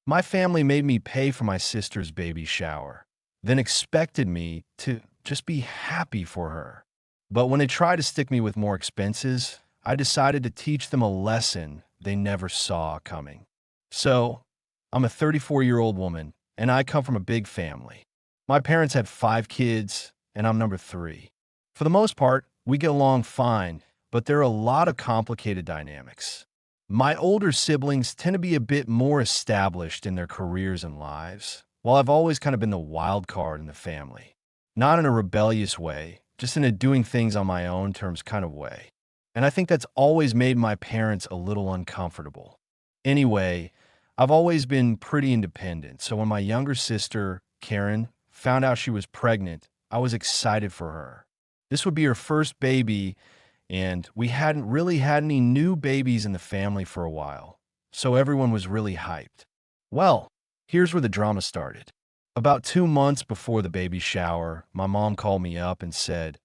My family made me pay for my sister's baby shower, then expected me to just be happy for her. But when they tried to stick me with more expenses, I decided to teach them a lesson they never saw coming. So, I'm a 34-year-old woman, and I come from a big family. My parents had 5 kids, and I'm number 3. For the most part, we get along fine, but there are a lot of complicated dynamics. My older siblings tend to be a bit more established in their careers and lives, while I've always kind of been the wild card in the family. Not in a rebellious way, just in a doing things on my own terms kind of way. And I think that's always made my parents a little uncomfortable. Anyway, I've always been pretty independent, so when my younger sister, Karen, found out she was pregnant, I was excited for her. This would be her first baby, and we hadn't really had any new babies in the family for a while, so everyone was really hyped. Well, here's where the drama started. About 2 months before the baby shower, my mom called me up and said,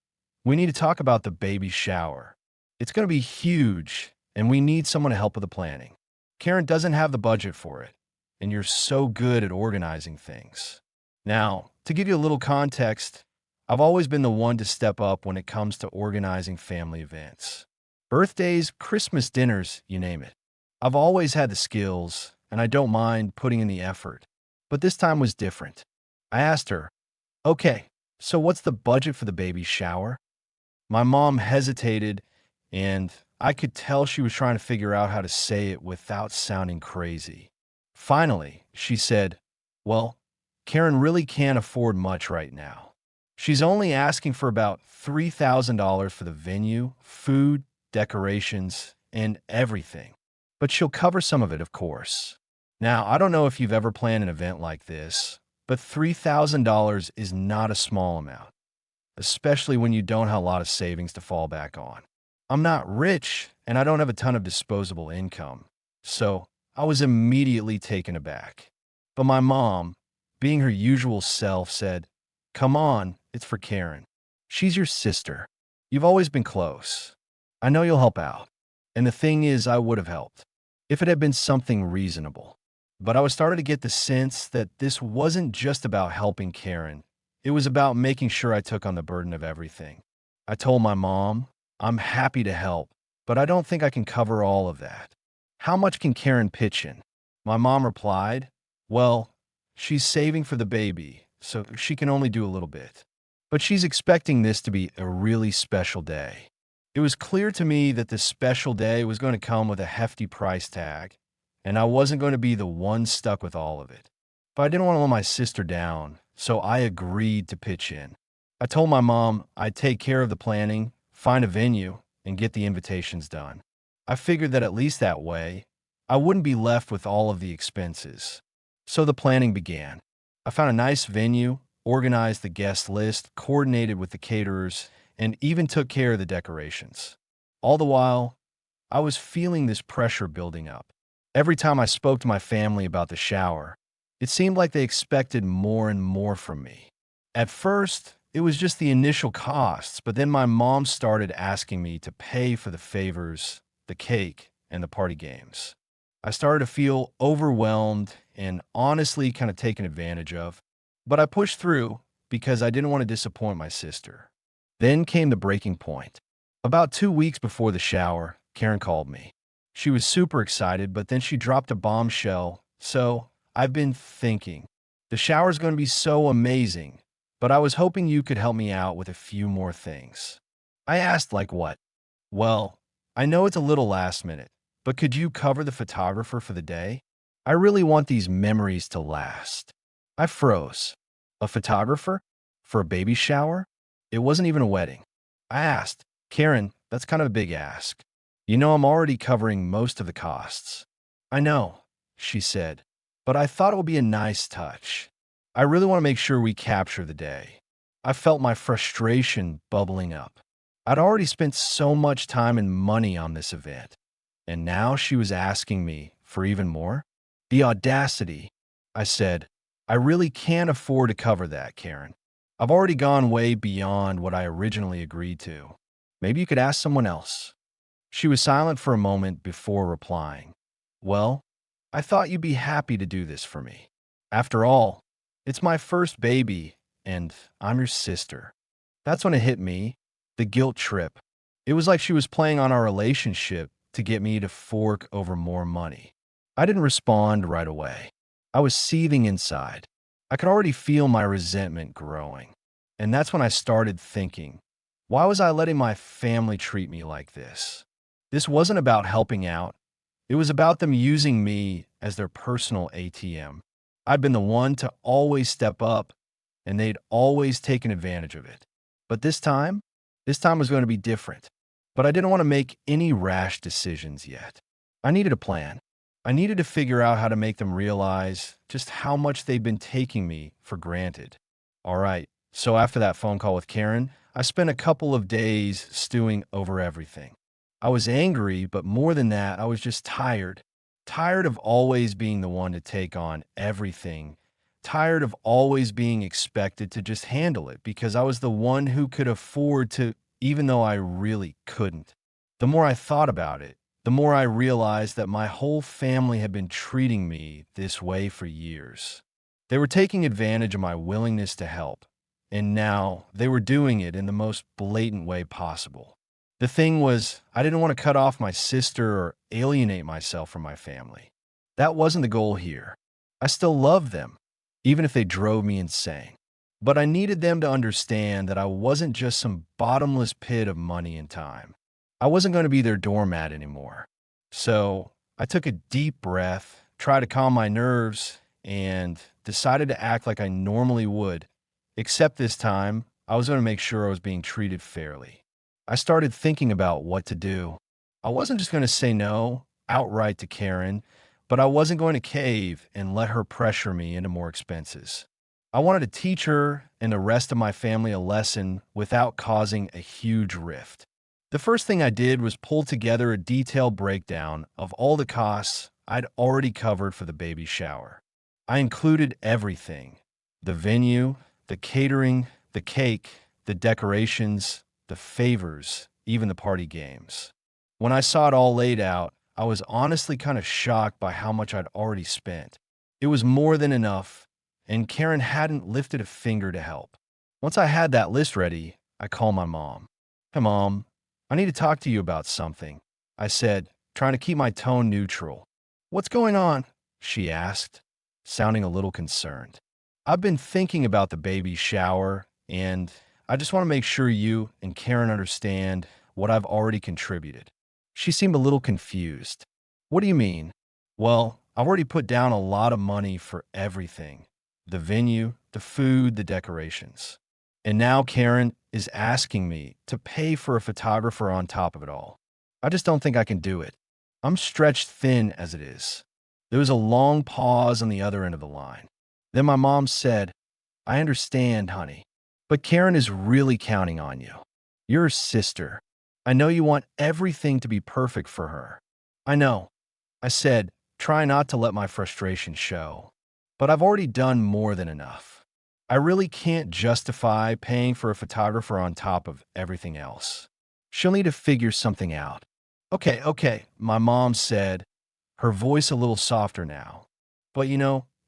"We need to talk about the baby shower. It's going to be huge, and we need someone to help with the planning. Karen doesn't have the budget for it, and you're so good at organizing things." Now, to give you a little context, I've always been the one to step up when it comes to organizing family events. Birthdays, Christmas dinners, you name it. I've always had the skills, and I don't mind putting in the effort. But this time was different. I asked her, "Okay, so what's the budget for the baby shower?" My mom hesitated, and I could tell she was trying to figure out how to say it without sounding crazy. Finally, she said, "Well, Karen really can't afford much right now. She's only asking for about $3,000 for the venue, food, decorations, and everything. But she'll cover some of it, of course." Now, I don't know if you've ever planned an event like this, but $3,000 is not a small amount, especially when you don't have a lot of savings to fall back on. I'm not rich, and I don't have a ton of disposable income, so I was immediately taken aback. But my mom, being her usual self, said, "Come on, it's for Karen. She's your sister. You've always been close. I know you'll help out." And the thing is, I would have helped if it had been something reasonable. But I was starting to get the sense that this wasn't just about helping Karen. It was about making sure I took on the burden of everything. I told my mom, "I'm happy to help, but I don't think I can cover all of that. How much can Karen pitch in?" My mom replied, "Well, she's saving for the baby, so she can only do a little bit. But she's expecting this to be a really special day." It was clear to me that this special day was going to come with a hefty price tag, and I wasn't going to be the one stuck with all of it. But I didn't want to let my sister down, so I agreed to pitch in. I told my mom I'd take care of the planning, find a venue, and get the invitations done. I figured that at least that way, I wouldn't be left with all of the expenses. So the planning began. I found a nice venue, organized the guest list, coordinated with the caterers, and even took care of the decorations. All the while, I was feeling this pressure building up. Every time I spoke to my family about the shower, it seemed like they expected more and more from me. At first, it was just the initial costs, but then my mom started asking me to pay for the favors, the cake, and the party games. I started to feel overwhelmed and honestly kind of taken advantage of, but I pushed through because I didn't want to disappoint my sister. Then came the breaking point. About 2 weeks before the shower, Karen called me. She was super excited, but then she dropped a bombshell. "So, I've been thinking, the shower's going to be so amazing, but I was hoping you could help me out with a few more things." I asked, "Like what?" "Well, I know it's a little last minute, but could you cover the photographer for the day? I really want these memories to last." I froze. A photographer? For a baby shower? It wasn't even a wedding. I asked, "Karen, that's kind of a big ask. You know I'm already covering most of the costs." "I know," she said, "but I thought it would be a nice touch. I really want to make sure we capture the day." I felt my frustration bubbling up. I'd already spent so much time and money on this event, and now she was asking me for even more? The audacity. I said, "I really can't afford to cover that, Karen. I've already gone way beyond what I originally agreed to. Maybe you could ask someone else." She was silent for a moment before replying, "Well, I thought you'd be happy to do this for me. After all, it's my first baby, and I'm your sister." That's when it hit me, the guilt trip. It was like she was playing on our relationship to get me to fork over more money. I didn't respond right away. I was seething inside. I could already feel my resentment growing. And that's when I started thinking, why was I letting my family treat me like this? This wasn't about helping out. It was about them using me as their personal ATM. I'd been the one to always step up, and they'd always taken advantage of it. But this time was going to be different. But I didn't want to make any rash decisions yet. I needed a plan. I needed to figure out how to make them realize just how much they've been taking me for granted. All right, so after that phone call with Karen, I spent a couple of days stewing over everything. I was angry, but more than that, I was just tired. Tired of always being the one to take on everything. Tired of always being expected to just handle it because I was the one who could afford to, even though I really couldn't. The more I thought about it, the more I realized that my whole family had been treating me this way for years. They were taking advantage of my willingness to help, and now they were doing it in the most blatant way possible. The thing was, I didn't want to cut off my sister or alienate myself from my family. That wasn't the goal here. I still loved them, even if they drove me insane. But I needed them to understand that I wasn't just some bottomless pit of money and time. I wasn't going to be their doormat anymore. So I took a deep breath, tried to calm my nerves, and decided to act like I normally would. Except this time, I was going to make sure I was being treated fairly. I started thinking about what to do. I wasn't just going to say no outright to Karen, but I wasn't going to cave and let her pressure me into more expenses. I wanted to teach her and the rest of my family a lesson without causing a huge rift. The first thing I did was pull together a detailed breakdown of all the costs I'd already covered for the baby shower. I included everything: the venue, the catering, the cake, the decorations, the favors, even the party games. When I saw it all laid out, I was honestly kind of shocked by how much I'd already spent. It was more than enough, and Karen hadn't lifted a finger to help. Once I had that list ready, I called my mom. "Hey, Mom, I need to talk to you about something," I said, trying to keep my tone neutral. "What's going on?" she asked, sounding a little concerned. "I've been thinking about the baby shower, and I just want to make sure you and Karen understand what I've already contributed." She seemed a little confused. "What do you mean?" "Well, I've already put down a lot of money for everything: the venue, the food, the decorations. And now Karen is asking me to pay for a photographer on top of it all. I just don't think I can do it. I'm stretched thin as it is." There was a long pause on the other end of the line. Then my mom said, "I understand, honey, but Karen is really counting on you. You're her sister. I know you want everything to be perfect for her." "I know," I said, try not to let my frustration show. "But I've already done more than enough. I really can't justify paying for a photographer on top of everything else. She'll need to figure something out." Okay, my mom said, her voice a little softer now. "But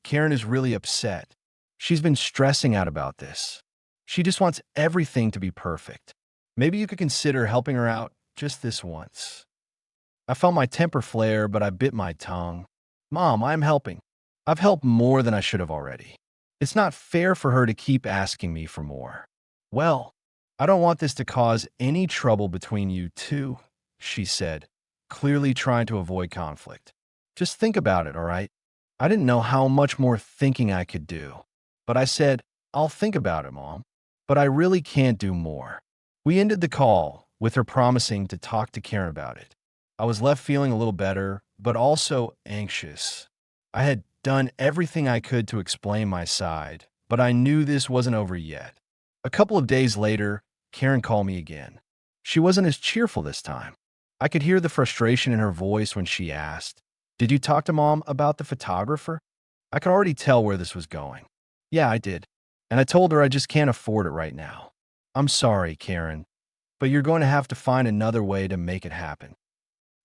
Karen is really upset. She's been stressing out about this. She just wants everything to be perfect. Maybe you could consider helping her out just this once." I felt my temper flare, but I bit my tongue. "Mom, I'm helping. I've helped more than I should have already. It's not fair for her to keep asking me for more." "Well, I don't want this to cause any trouble between you two," she said, clearly trying to avoid conflict. "Just think about it, all right?" I didn't know how much more thinking I could do, but I said, "I'll think about it, Mom, but I really can't do more." We ended the call with her promising to talk to Karen about it. I was left feeling a little better, but also anxious. I had done everything I could to explain my side, but I knew this wasn't over yet. A couple of days later, Karen called me again. She wasn't as cheerful this time. I could hear the frustration in her voice when she asked, "Did you talk to Mom about the photographer?" I could already tell where this was going. "Yeah, I did. And I told her I just can't afford it right now." "I'm sorry, Karen, but you're going to have to find another way to make it happen."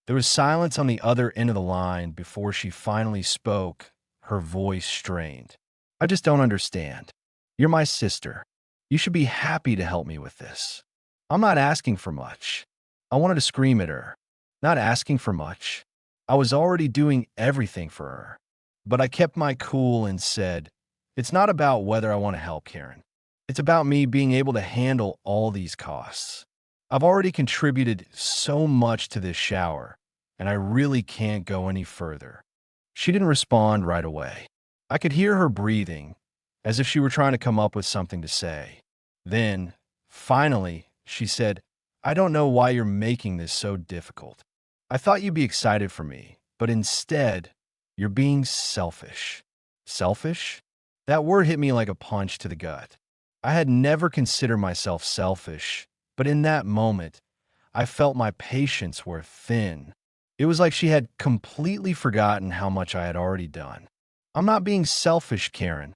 There was silence on the other end of the line before she finally spoke, her voice strained. I just don't understand. You're my sister. You should be happy to help me with this. I'm not asking for much. I wanted to scream at her. Not asking for much. I was already doing everything for her. But I kept my cool and said, it's not about whether I want to help, Karen. It's about me being able to handle all these costs. I've already contributed so much to this shower, and I really can't go any further. She didn't respond right away. I could hear her breathing, as if she were trying to come up with something to say. Then, finally, she said, I don't know why you're making this so difficult. I thought you'd be excited for me, but instead, you're being selfish. Selfish? That word hit me like a punch to the gut. I had never considered myself selfish, but in that moment, I felt my patience were thin. It was like she had completely forgotten how much I had already done. I'm not being selfish, Karen,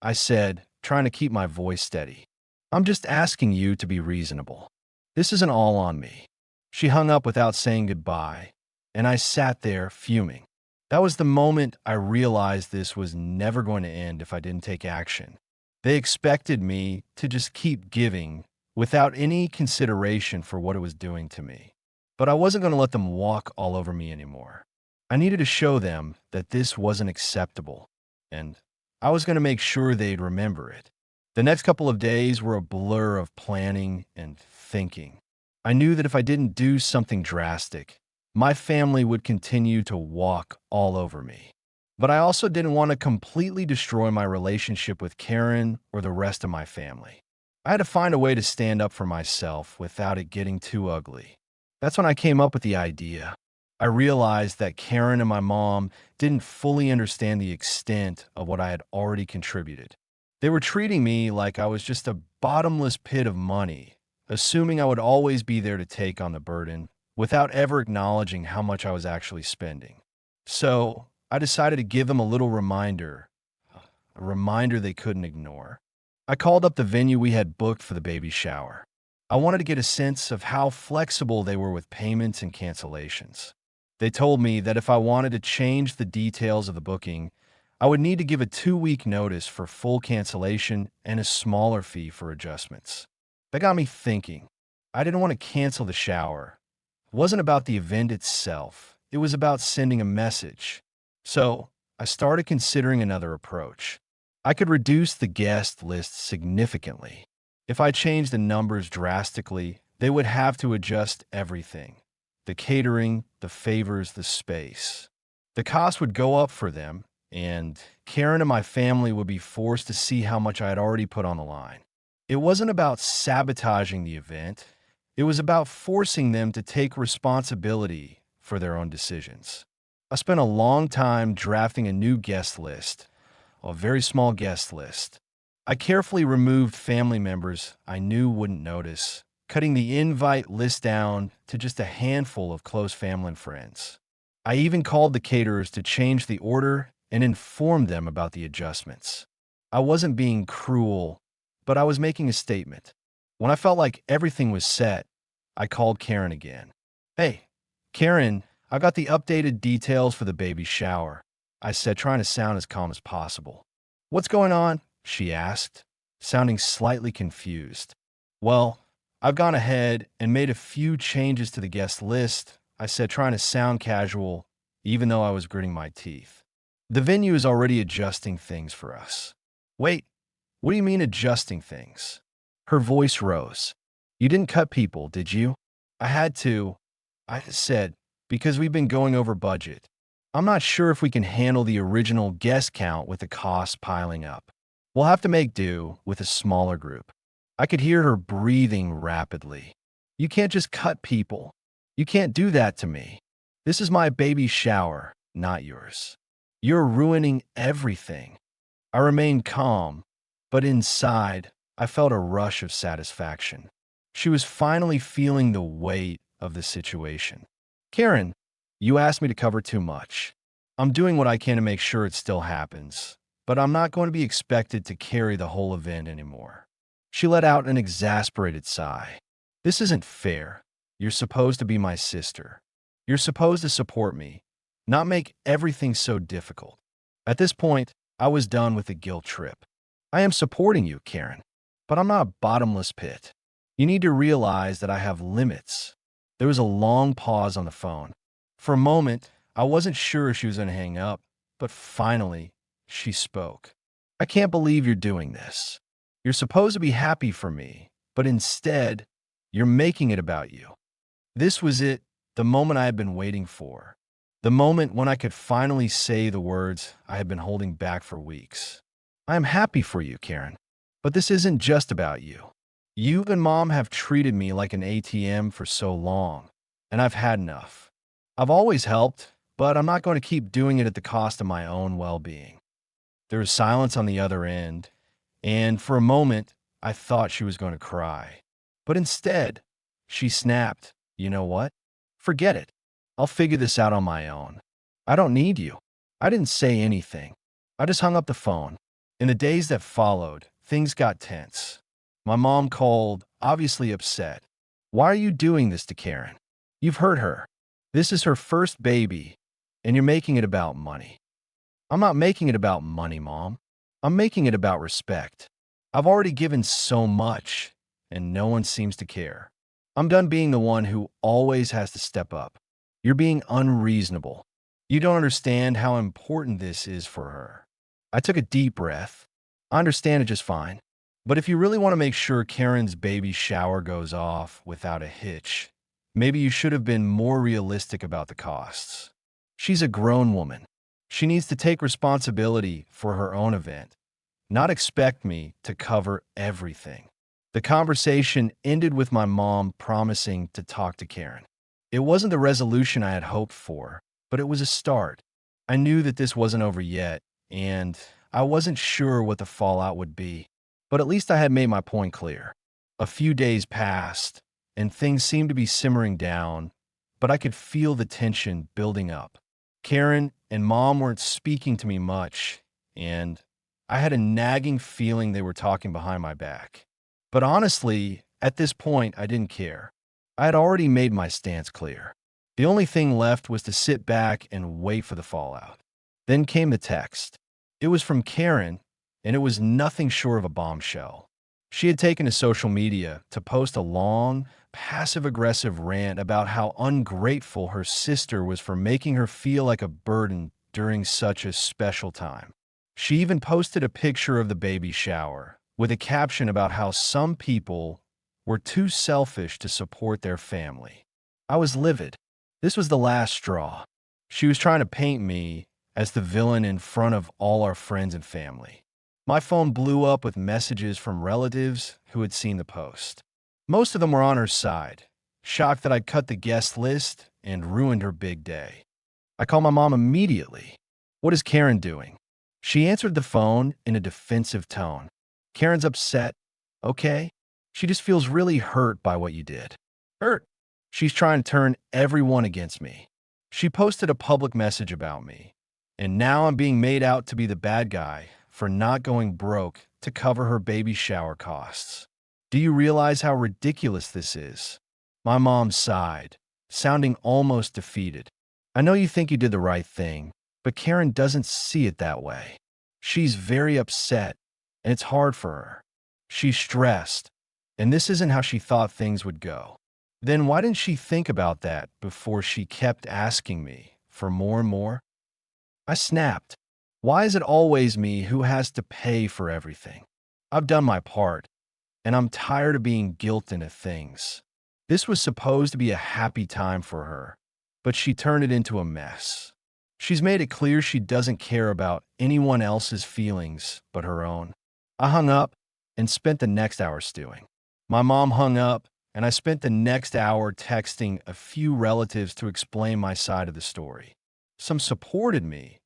I said, trying to keep my voice steady. I'm just asking you to be reasonable. This isn't all on me. She hung up without saying goodbye, and I sat there fuming. That was the moment I realized this was never going to end if I didn't take action. They expected me to just keep giving without any consideration for what it was doing to me. But I wasn't going to let them walk all over me anymore. I needed to show them that this wasn't acceptable, and I was going to make sure they'd remember it. The next couple of days were a blur of planning and thinking. I knew that if I didn't do something drastic, my family would continue to walk all over me. But I also didn't want to completely destroy my relationship with Karen or the rest of my family. I had to find a way to stand up for myself without it getting too ugly. That's when I came up with the idea. I realized that Karen and my mom didn't fully understand the extent of what I had already contributed. They were treating me like I was just a bottomless pit of money, assuming I would always be there to take on the burden without ever acknowledging how much I was actually spending. So I decided to give them a little reminder, a reminder they couldn't ignore. I called up the venue we had booked for the baby shower. I wanted to get a sense of how flexible they were with payments and cancellations. They told me that if I wanted to change the details of the booking, I would need to give a 2-week notice for full cancellation and a smaller fee for adjustments. That got me thinking. I didn't want to cancel the shower. It wasn't about the event itself. It was about sending a message. So I started considering another approach. I could reduce the guest list significantly. If I changed the numbers drastically, they would have to adjust everything. The catering, the favors, the space. The cost would go up for them, and Karen and my family would be forced to see how much I had already put on the line. It wasn't about sabotaging the event. It was about forcing them to take responsibility for their own decisions. I spent a long time drafting a new guest list, a very small guest list. I carefully removed family members I knew wouldn't notice, cutting the invite list down to just a handful of close family and friends. I even called the caterers to change the order and informed them about the adjustments. I wasn't being cruel, but I was making a statement. When I felt like everything was set, I called Karen again. Hey, Karen, I got the updated details for the baby shower, I said, trying to sound as calm as possible. What's going on? She asked, sounding slightly confused. Well, I've gone ahead and made a few changes to the guest list, I said, trying to sound casual, even though I was gritting my teeth. The venue is already adjusting things for us. Wait, what do you mean adjusting things? Her voice rose. You didn't cut people, did you? I had to, I said, because we've been going over budget. I'm not sure if we can handle the original guest count with the costs piling up. We'll have to make do with a smaller group. I could hear her breathing rapidly. You can't just cut people. You can't do that to me. This is my baby shower, not yours. You're ruining everything. I remained calm, but inside, I felt a rush of satisfaction. She was finally feeling the weight of the situation. Karen, you asked me to cover too much. I'm doing what I can to make sure it still happens, but I'm not going to be expected to carry the whole event anymore. She let out an exasperated sigh. This isn't fair. You're supposed to be my sister. You're supposed to support me, not make everything so difficult. At this point, I was done with the guilt trip. I am supporting you, Karen, but I'm not a bottomless pit. You need to realize that I have limits. There was a long pause on the phone. For a moment, I wasn't sure if she was going to hang up, but finally, she spoke. I can't believe you're doing this. You're supposed to be happy for me, but instead, you're making it about you. This was it, the moment I had been waiting for. The moment when I could finally say the words I had been holding back for weeks. I am happy for you, Karen, but this isn't just about you. You and Mom have treated me like an ATM for so long, and I've had enough. I've always helped, but I'm not going to keep doing it at the cost of my own well-being. There was silence on the other end, and for a moment, I thought she was going to cry. But instead, she snapped, "You know what? Forget it. I'll figure this out on my own. I don't need you." I didn't say anything. I just hung up the phone. In the days that followed, things got tense. My mom called, obviously upset. "Why are you doing this to Karen? You've hurt her. This is her first baby, and you're making it about money." "I'm not making it about money, Mom. I'm making it about respect. I've already given so much, and no one seems to care. I'm done being the one who always has to step up. You're being unreasonable. You don't understand how important this is for her." I took a deep breath. I understand it just fine. But if you really want to make sure Karen's baby shower goes off without a hitch, maybe you should have been more realistic about the costs. She's a grown woman. She needs to take responsibility for her own event, not expect me to cover everything. The conversation ended with my mom promising to talk to Karen. It wasn't the resolution I had hoped for, but it was a start. I knew that this wasn't over yet, and I wasn't sure what the fallout would be. But at least I had made my point clear. A few days passed, and things seemed to be simmering down, but I could feel the tension building up. Karen and Mom weren't speaking to me much, and I had a nagging feeling they were talking behind my back. But honestly, at this point, I didn't care. I had already made my stance clear. The only thing left was to sit back and wait for the fallout. Then came the text. It was from Karen, and it was nothing short of a bombshell. She had taken to social media to post a long, passive-aggressive rant about how ungrateful her sister was for making her feel like a burden during such a special time. She even posted a picture of the baby shower, with a caption about how some people were too selfish to support their family. I was livid. This was the last straw. She was trying to paint me as the villain in front of all our friends and family. My phone blew up with messages from relatives who had seen the post. Most of them were on her side, shocked that I'd cut the guest list and ruined her big day. I called my mom immediately. "What is Karen doing?" She answered the phone in a defensive tone. "Karen's upset. Okay? She just feels really hurt by what you did." "Hurt?" "She's trying to turn everyone against me. She posted a public message about me, and now I'm being made out to be the bad guy for not going broke to cover her baby shower costs. Do you realize how ridiculous this is?" My mom sighed, sounding almost defeated. "I know you think you did the right thing, but Karen doesn't see it that way. She's very upset, and it's hard for her. She's stressed, and this isn't how she thought things would go." Then why didn't she think about that before she kept asking me for more and more? I snapped. Why is it always me who has to pay for everything? I've done my part, and I'm tired of being guilted into things. This was supposed to be a happy time for her, but she turned it into a mess. She's made it clear she doesn't care about anyone else's feelings but her own. I hung up and spent the next hour stewing. My mom hung up, and I spent the next hour texting a few relatives to explain my side of the story. Some supported me,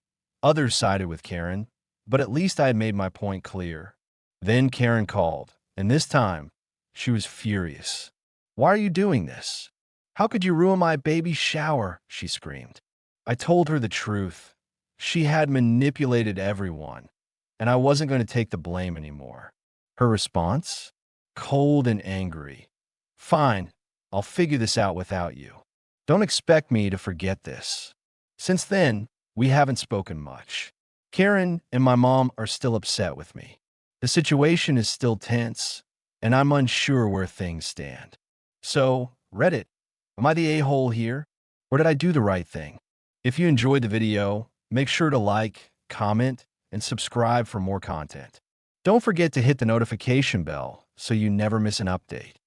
others sided with Karen, but at least I had made my point clear. Then Karen called, and this time, she was furious. "Why are you doing this? How could you ruin my baby shower?" she screamed. I told her the truth. She had manipulated everyone, and I wasn't going to take the blame anymore. Her response? Cold and angry. "Fine, I'll figure this out without you." Don't expect me to forget this. Since then, we haven't spoken much. Karen and my mom are still upset with me. The situation is still tense, and I'm unsure where things stand. So, Reddit, am I the a-hole here? Or did I do the right thing? If you enjoyed the video, make sure to like, comment, and subscribe for more content. Don't forget to hit the notification bell so you never miss an update.